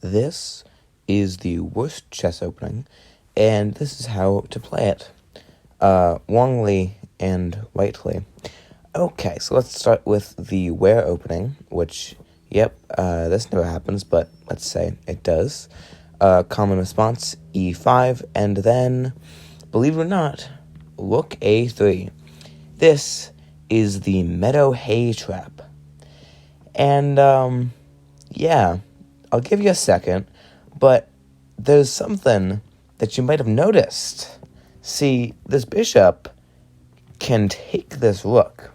This is the worst chess opening, and this is how to play it. Wrongly and rightly. Okay, so let's start with the where opening, which, this never happens, but let's say it does. Common response, e5, and then, believe it or not, rook a3. This is the Meadow hay trap. And, I'll give you a second, but there's something that you might have noticed. See, this bishop can take this rook.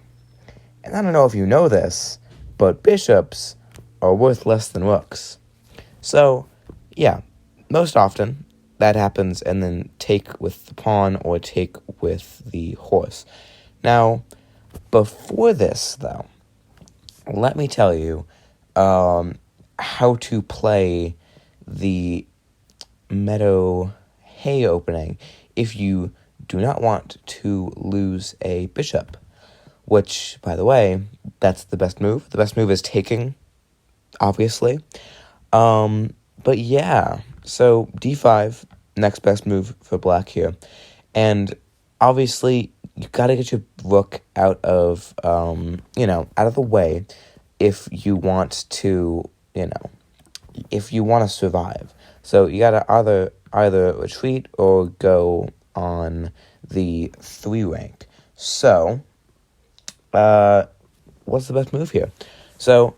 And I don't know if you know this, but bishops are worth less than rooks. So, most often that happens, and then take with the pawn or take with the horse. Now, before this, though, let me tell you how to play the Meadow hay opening if you do not want to lose a bishop, which, by the way, that's the best move. The best move is taking, obviously. But yeah, so d5, next best move for black here. And obviously, you gotta get your rook out of the way if you want to, if you want to survive. So you gotta either retreat or go on the 3 rank. So, what's the best move here? So,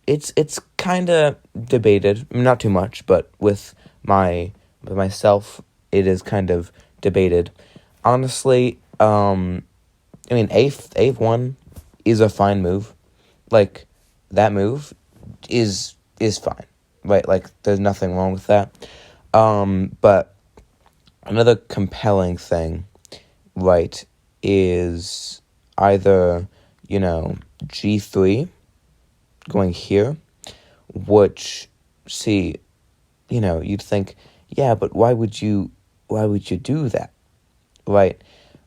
it's kind of debated, not too much, but with myself, it is kind of debated. Honestly, a1 is a fine move. Like, that move is fine, right? Like, there's nothing wrong with that. But another compelling thing, right, is either, g3, going here, which, see, you'd think, but why would you do that, right?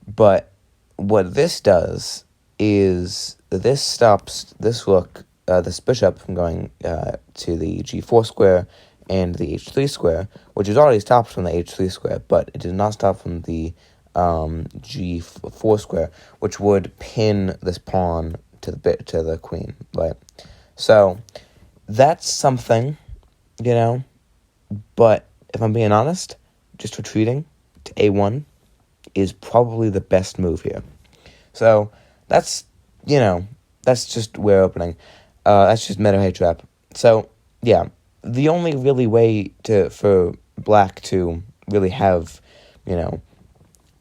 But what this does is this stops this rook, this bishop from going to the g4 square and the h3 square, which is already stopped from the h3 square, but it does not stop from the g4 square, which would pin this pawn to the queen, right? So that's something, but if I'm being honest, just retreating to a1 is probably the best move here. So that's just where opening. That's just Meadow hay trap. So, the only really way for black to really have,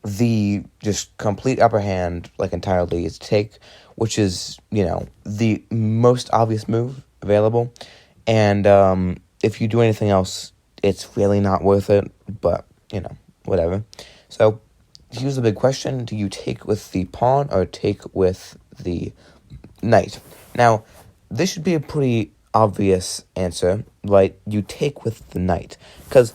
the just complete upper hand, like, entirely, is take, which is, the most obvious move available. And if you do anything else, it's really not worth it, but, whatever. So, here's the big question: do you take with the pawn or take with the knight? Now, this should be a pretty obvious answer, right? You take with the knight, because,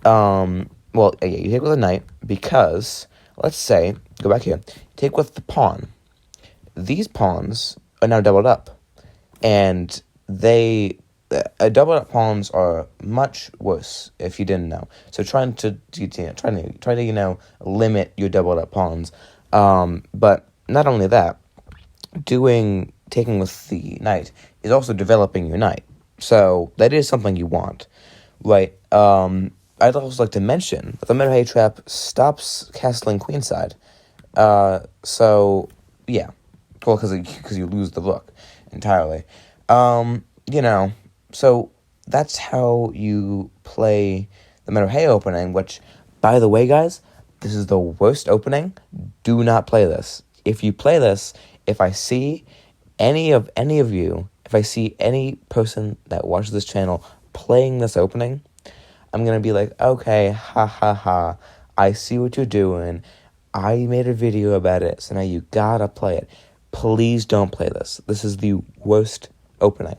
you take with the knight because, let's say, go back here, take with the pawn. These pawns are now doubled up, and doubled up pawns are much worse if you didn't know. So try to limit your doubled up pawns. But not only that, taking with the knight is also developing your knight. So that is something you want, right? I'd also like to mention that the Meadow hay trap stops castling queenside. Because you lose the rook entirely. So that's how you play the Meadow hay opening, which, by the way, guys, this is the worst opening. Do not play this. If you play this, if I see any of you, if I see any person that watches this channel playing this opening, I'm going to be like, okay, ha ha ha, I see what you're doing. I made a video about it, so now you gotta play it. Please don't play this. This is the worst opening.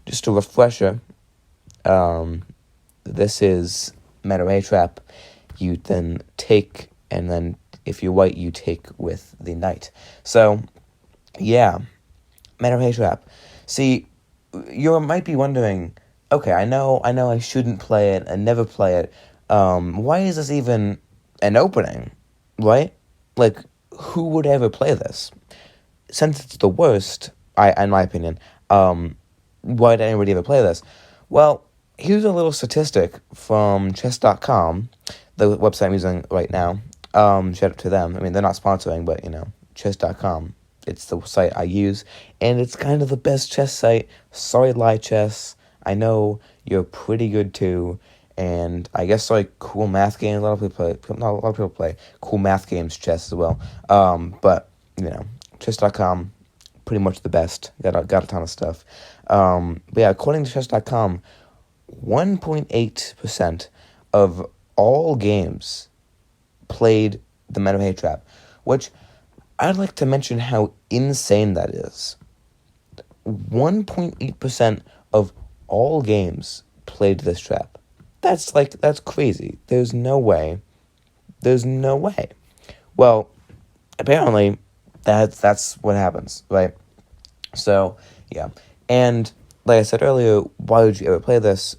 Just a refresher, this is Meadow hay trap. You then take, and then if you're white, you take with the knight. So, Meadow Trap. See, you might be wondering, okay, I know I shouldn't play it and never play it. Why is this even an opening, right? Like, who would ever play this? Since it's the worst, in my opinion, why did anybody ever play this? Well, here's a little statistic from chess.com, the website I'm using right now. Shout out to them. I mean, they're not sponsoring, but, chess.com. It's the site I use, and it's kind of the best chess site. Sorry, Lie Chess. I know you're pretty good too, and I guess like cool math games. A lot of people play cool math games, chess as well. But chess.com, pretty much the best. Got a ton of stuff. But yeah, according to chess.com, 1.8% of all games played the Meadow Trap, which I'd like to mention how insane that is. 1.8% of all games played this trap. That's crazy. There's no way. Well, apparently, that's what happens, right? So, yeah. And like I said earlier, why would you ever play this?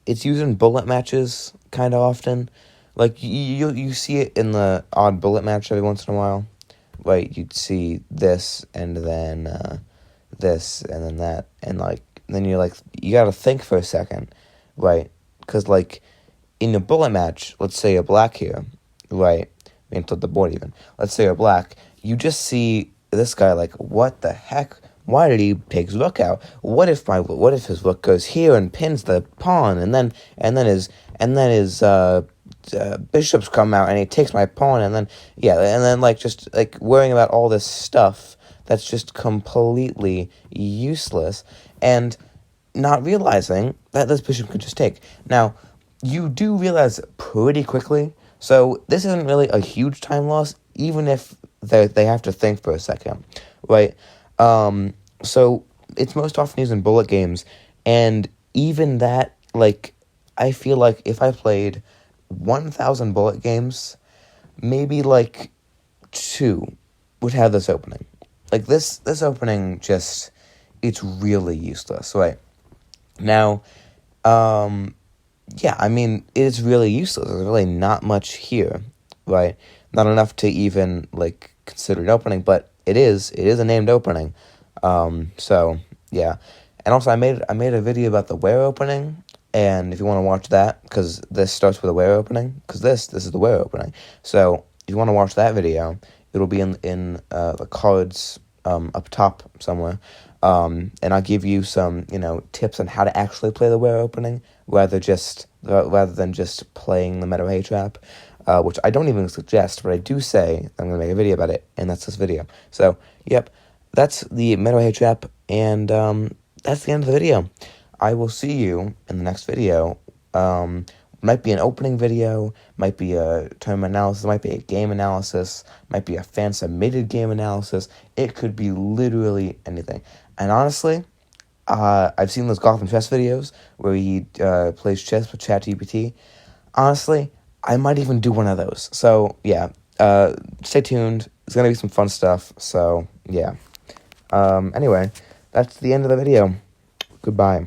It's used in bullet matches kind of often. Like, you see it in the odd bullet match every once in a while. Right, you'd see this, and then this, and then that, and then you're like, you gotta think for a second, right? Because in a bullet match, let's say you're black here, right? We can flip the board even. Let's say you're black. You just see this guy what the heck? Why did he take his rook out? What if his rook goes here and pins the pawn, and then his bishops come out and he takes my pawn, and then just worrying about all this stuff that's just completely useless, and not realizing that this bishop could just take. Now, you do realize pretty quickly, so this isn't really a huge time loss, even if they have to think for a second, right? So it's most often used in bullet games, and even that, I feel like if I played 1,000 bullet games, maybe 2 would have this opening. This opening it's really useless, right? Now, yeah, I mean, it's really useless. There's really not much here, right? Not enough to even, consider an opening, but it is a named opening. So, yeah. And also, I made a video about the where opening, and if you want to watch that, because this starts with a where opening, because this is the where opening. So, if you want to watch that video, it'll be in the cards up top somewhere. And I'll give you some, tips on how to actually play the where opening, rather than just playing the Meadow Trap, which I don't even suggest, but I do say I'm going to make a video about it, and that's this video. So, yep, that's the Meadow Trap, and that's the end of the video. I will see you in the next video. Might be an opening video, might be a tournament analysis, might be a game analysis, might be a fan-submitted game analysis. It could be literally anything. And honestly, I've seen those Gotham chess videos where he plays chess with ChatGPT. Honestly, I might even do one of those. So, yeah, stay tuned. It's going to be some fun stuff. So, yeah. Anyway, that's the end of the video. Goodbye.